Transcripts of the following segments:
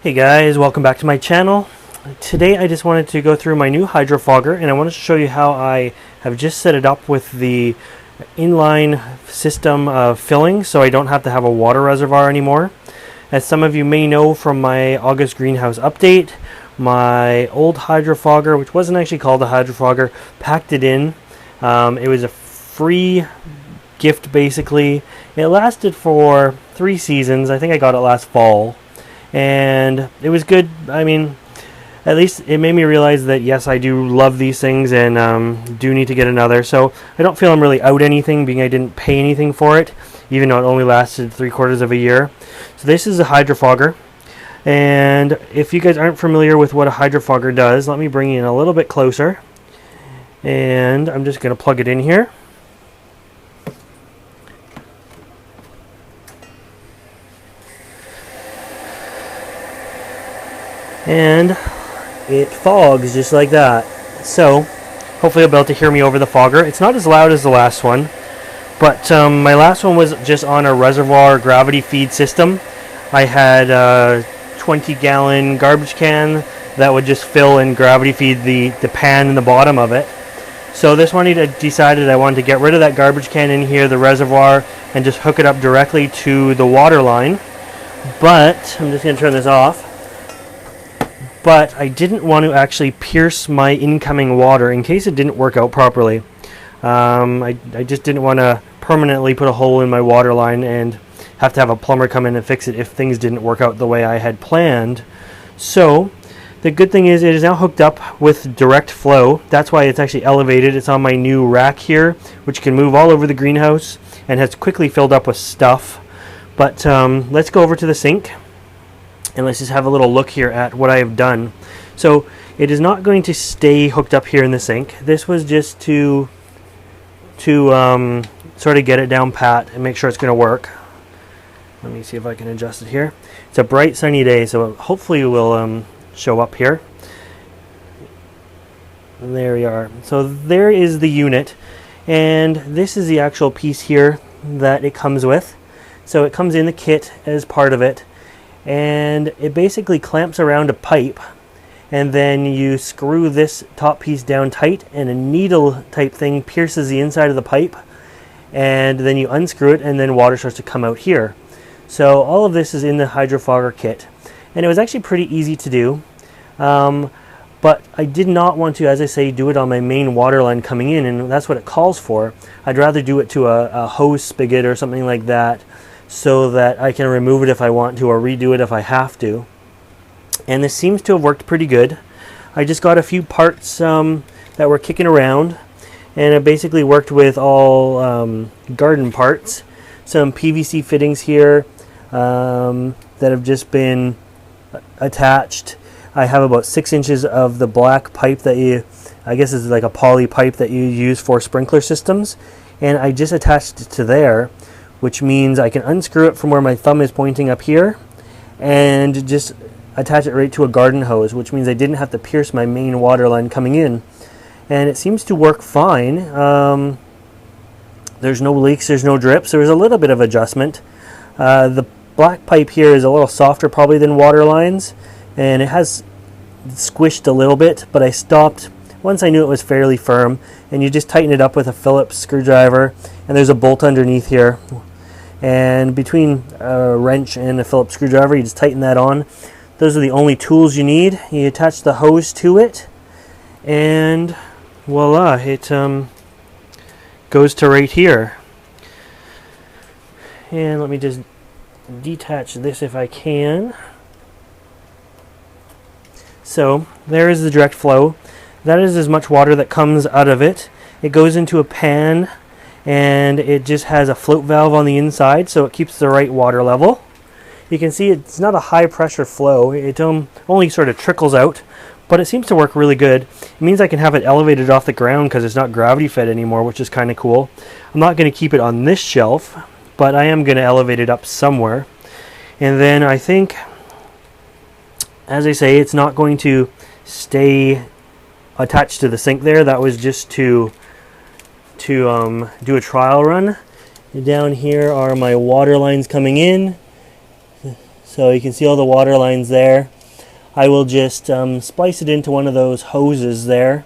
Hey guys, welcome back to my channel. Today I just wanted to go through my new Hydrofogger, and I wanted to show you how I have just set it up with the inline system of filling, so I don't have to have a water reservoir anymore. As some of you may know from my August greenhouse update, my old Hydrofogger, which wasn't actually called a Hydrofogger, packed it in. It was a free gift basically. It lasted for 3 seasons. I think I got it last fall. And it was good. I mean, at least it made me realize that yes, I do love these things and do need to get another. So I don't feel I'm really out anything, being I didn't pay anything for it, even though it only lasted 3/4 of a year. So this is a Hydrofogger, and if you guys aren't familiar with what a Hydrofogger does, let me bring you in a little bit closer, and I'm just going to plug it in here. And it fogs just like that. So hopefully you'll be able to hear me over the fogger. It's not as loud as the last one, but my last one was just on a reservoir gravity feed system. I had a 20-gallon garbage can that would just fill and gravity feed the pan in the bottom of it. So this one I decided I wanted to get rid of that garbage can in here, the reservoir, and just hook it up directly to the water line. But I'm just going to turn this off. But I didn't want to actually pierce my incoming water in case it didn't work out properly. I just didn't want to permanently put a hole in my water line and have to have a plumber come in and fix it if things didn't work out the way I had planned. So the good thing is it is now hooked up with direct flow. That's why it's actually elevated. It's on my new rack here, which can move all over the greenhouse and has quickly filled up with stuff. But let's go over to the sink. And let's just have a little look here at what I have done. So it is not going to stay hooked up here in the sink. This was just to sort of get it down pat and make sure it's going to work. Let me see if I can adjust it here. It's a bright sunny day, so hopefully it will show up here. And there we are. So there is the unit, and this is the actual piece here that it comes with. So it comes in the kit as part of it. And it basically clamps around a pipe, and then you screw this top piece down tight, and a needle type thing pierces the inside of the pipe, and then you unscrew it, and then water starts to come out here. So all of this is in the Hydrofogger kit, and it was actually pretty easy to do, but I did not want to, as I say, do it on my main water line coming in, and that's what it calls for. I'd rather do it to a hose spigot or something like that, so that I can remove it if I want to or redo it if I have to. And this seems to have worked pretty good. I just got a few parts that were kicking around, and it basically worked with all garden parts. Some PVC fittings here that have just been attached. I have about 6 inches of the black pipe that I guess is like a poly pipe that you use for sprinkler systems, and I just attached it to there, which means I can unscrew it from where my thumb is pointing up here and just attach it right to a garden hose, which means I didn't have to pierce my main water line coming in. And it seems to work fine. There's no leaks, there's no drips. There was a little bit of adjustment. The black pipe here is a little softer probably than water lines, and it has squished a little bit, but I stopped once I knew it was fairly firm, and you just tighten it up with a Phillips screwdriver, and there's a bolt underneath here, and between a wrench and a Phillips screwdriver you just tighten that on. Those are the only tools you need. You attach the hose to it, and voila, it goes to right here. And let me just detach this if I can. So there is the direct flow. That is as much water that comes out of it. It goes into a pan, and it just has a float valve on the inside, so it keeps the right water level. You can see it's not a high pressure flow. It only sort of trickles out, but it seems to work really good. It means I can have it elevated off the ground because it's not gravity fed anymore, which is kind of cool. I'm not going to keep it on this shelf, but I am going to elevate it up somewhere. And then I think, as I say, it's not going to stay attached to the sink there. That was just to do a trial run. And down here are my water lines coming in. So you can see all the water lines there. I will just splice it into one of those hoses there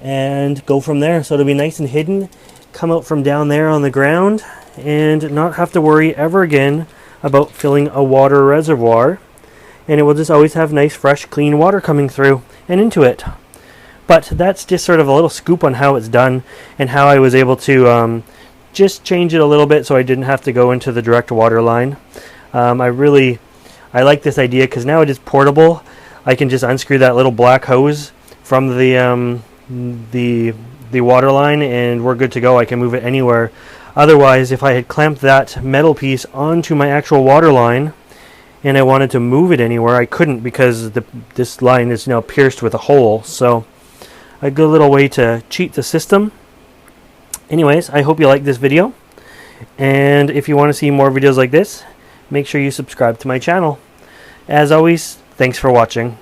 and go from there. So it'll be nice and hidden, come out from down there on the ground, and not have to worry ever again about filling a water reservoir. And it will just always have nice, fresh, clean water coming through and into it. But that's just sort of a little scoop on how it's done and how I was able to just change it a little bit so I didn't have to go into the direct water line. I like this idea because now it is portable. I can just unscrew that little black hose from the water line and we're good to go. I can move it anywhere. Otherwise, if I had clamped that metal piece onto my actual water line and I wanted to move it anywhere, I couldn't because this line is now pierced with a hole. So a good little way to cheat the system. Anyways, I hope you like this video, and if you want to see more videos like this, make sure you subscribe to my channel. As always, thanks for watching.